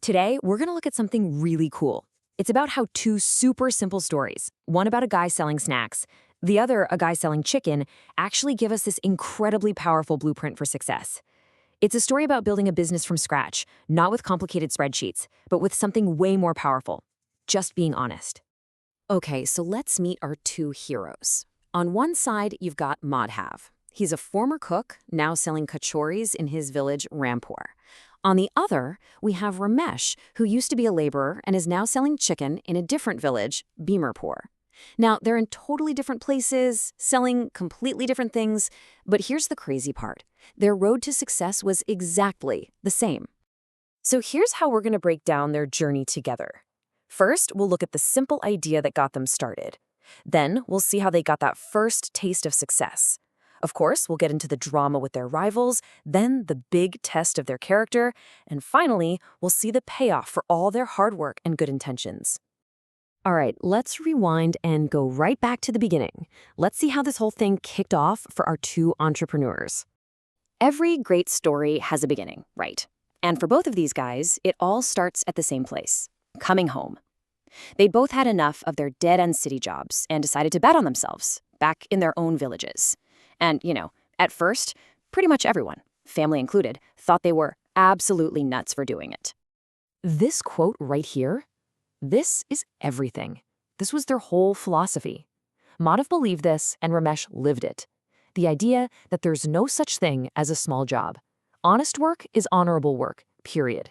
Today, we're going to look at something really cool. It's about how two super simple stories, one about a guy selling snacks, the other a guy selling chicken, actually give us this incredibly powerful blueprint for success. It's a story about building a business from scratch, not with complicated spreadsheets, but with something way more powerful, just being honest. Okay, so let's meet our two heroes. On one side, you've got Madhav. He's a former cook, now selling kachoris in his village, Rampur. On the other, we have Ramesh, who used to be a laborer and is now selling chicken in a different village, Bimarpur. Now, they're in totally different places, selling completely different things, but here's the crazy part. Their road to success was exactly the same. So here's how we're going to break down their journey together. First, we'll look at the simple idea that got them started. Then, we'll see how they got that first taste of success. Of course, we'll get into the drama with their rivals, then the big test of their character, and finally, we'll see the payoff for all their hard work and good intentions. All right, let's rewind and go right back to the beginning. Let's see how this whole thing kicked off for our two entrepreneurs. Every great story has a beginning, right? And for both of these guys, it all starts at the same place, coming home. They'd both had enough of their dead-end city jobs and decided to bet on themselves, back in their own villages. And, at first, pretty much everyone, family included, thought they were absolutely nuts for doing it. This quote right here, this is everything. This was their whole philosophy. Madhav believed this, and Ramesh lived it. The idea that there's no such thing as a small job. Honest work is honorable work, period.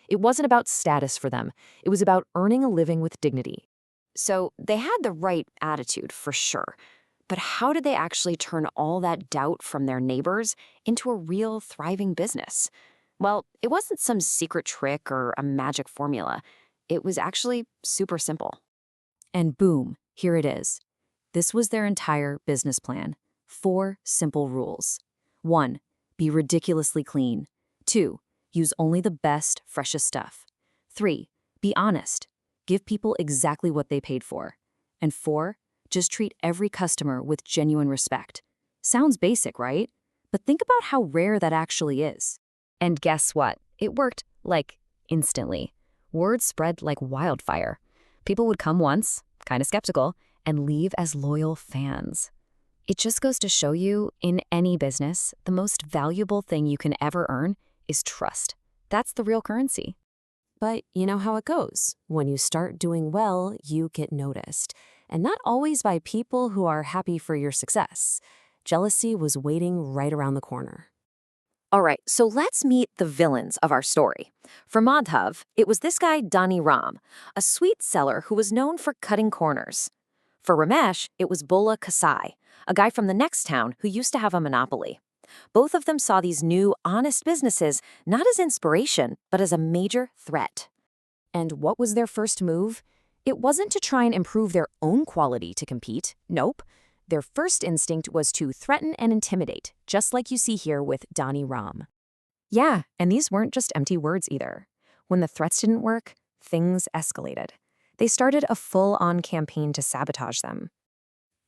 It wasn't about status for them. It was about earning a living with dignity. So they had the right attitude, for sure. But how did they actually turn all that doubt from their neighbors into a real thriving business? Well, it wasn't some secret trick or a magic formula. It was actually super simple. And boom, here it is. This was their entire business plan. 4 simple rules. 1, be ridiculously clean. 2, use only the best, freshest stuff. 3, be honest. Give people exactly what they paid for. And 4, just treat every customer with genuine respect. Sounds basic, right? But think about how rare that actually is. And guess what? It worked, instantly. Word spread like wildfire. People would come once, kind of skeptical, and leave as loyal fans. It just goes to show you, in any business, the most valuable thing you can ever earn is trust. That's the real currency. But you know how it goes. When you start doing well, you get noticed. And not always by people who are happy for your success. Jealousy was waiting right around the corner. All right, so let's meet the villains of our story. For Madhav, it was this guy Dani Ram, a sweet seller who was known for cutting corners. For Ramesh, it was Bola Kasai, a guy from the next town who used to have a monopoly. Both of them saw these new, honest businesses not as inspiration, but as a major threat. And what was their first move? It wasn't to try and improve their own quality to compete. Nope. Their first instinct was to threaten and intimidate, just like you see here with Dani Ram. Yeah, and these weren't just empty words either. When the threats didn't work, things escalated. They started a full-on campaign to sabotage them.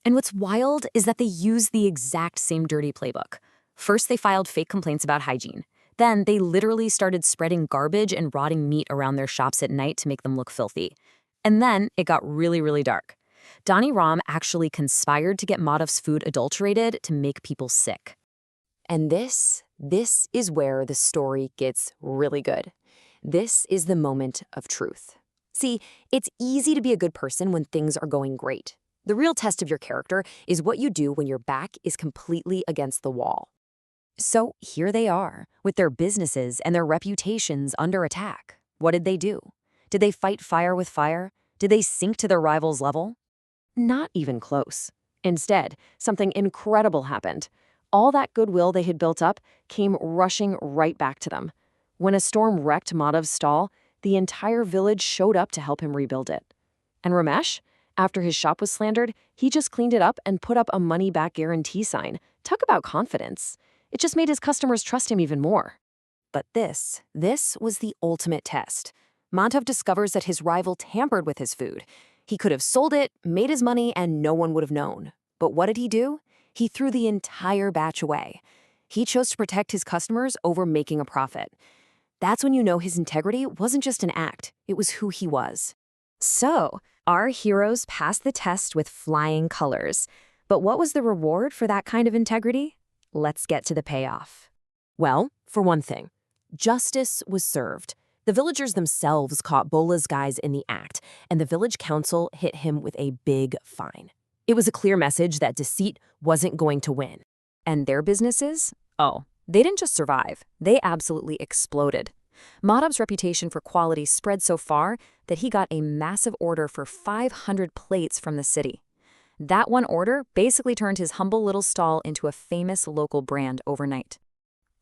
And what's wild is that they used the exact same dirty playbook. First, they filed fake complaints about hygiene. Then, they literally started spreading garbage and rotting meat around their shops at night to make them look filthy. And then, it got really, really dark. Dani Ram actually conspired to get Madhav's food adulterated to make people sick. And this is where the story gets really good. This is the moment of truth. See, it's easy to be a good person when things are going great. The real test of your character is what you do when your back is completely against the wall. So here they are, with their businesses and their reputations under attack. What did they do? Did they fight fire with fire? Did they sink to their rival's level? Not even close. Instead, something incredible happened. All that goodwill they had built up came rushing right back to them. When a storm wrecked Madhav's stall, the entire village showed up to help him rebuild it. And Ramesh, after his shop was slandered, he just cleaned it up and put up a money-back guarantee sign. Talk about confidence. It just made his customers trust him even more. But this was the ultimate test. Madhav discovers that his rival tampered with his food. He could have sold it, made his money, and no one would have known. But what did he do? He threw the entire batch away. He chose to protect his customers over making a profit. That's when you know his integrity wasn't just an act, it was who he was. So, our heroes passed the test with flying colors. But what was the reward for that kind of integrity? Let's get to the payoff. Well, for one thing, justice was served. The villagers themselves caught Bola's guys in the act, and the village council hit him with a big fine. It was a clear message that deceit wasn't going to win. And their businesses? Oh, they didn't just survive, they absolutely exploded. Madhav's reputation for quality spread so far that he got a massive order for 500 plates from the city. That one order basically turned his humble little stall into a famous local brand overnight.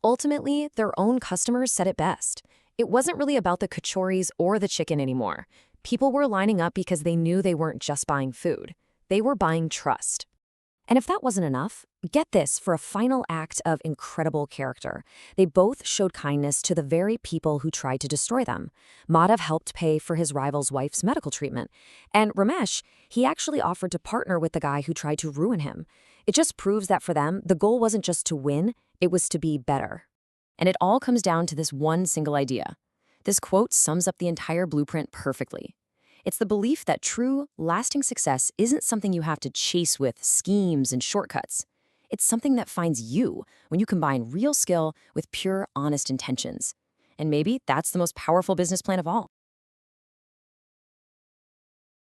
Ultimately, their own customers said it best. It wasn't really about the kachoris or the chicken anymore. People were lining up because they knew they weren't just buying food. They were buying trust. And if that wasn't enough, get this for a final act of incredible character. They both showed kindness to the very people who tried to destroy them. Madhav helped pay for his rival's wife's medical treatment. And Ramesh, he actually offered to partner with the guy who tried to ruin him. It just proves that for them, the goal wasn't just to win, it was to be better. And it all comes down to this one single idea. This quote sums up the entire blueprint perfectly. It's the belief that true, lasting success isn't something you have to chase with schemes and shortcuts. It's something that finds you when you combine real skill with pure, honest intentions. And maybe that's the most powerful business plan of all.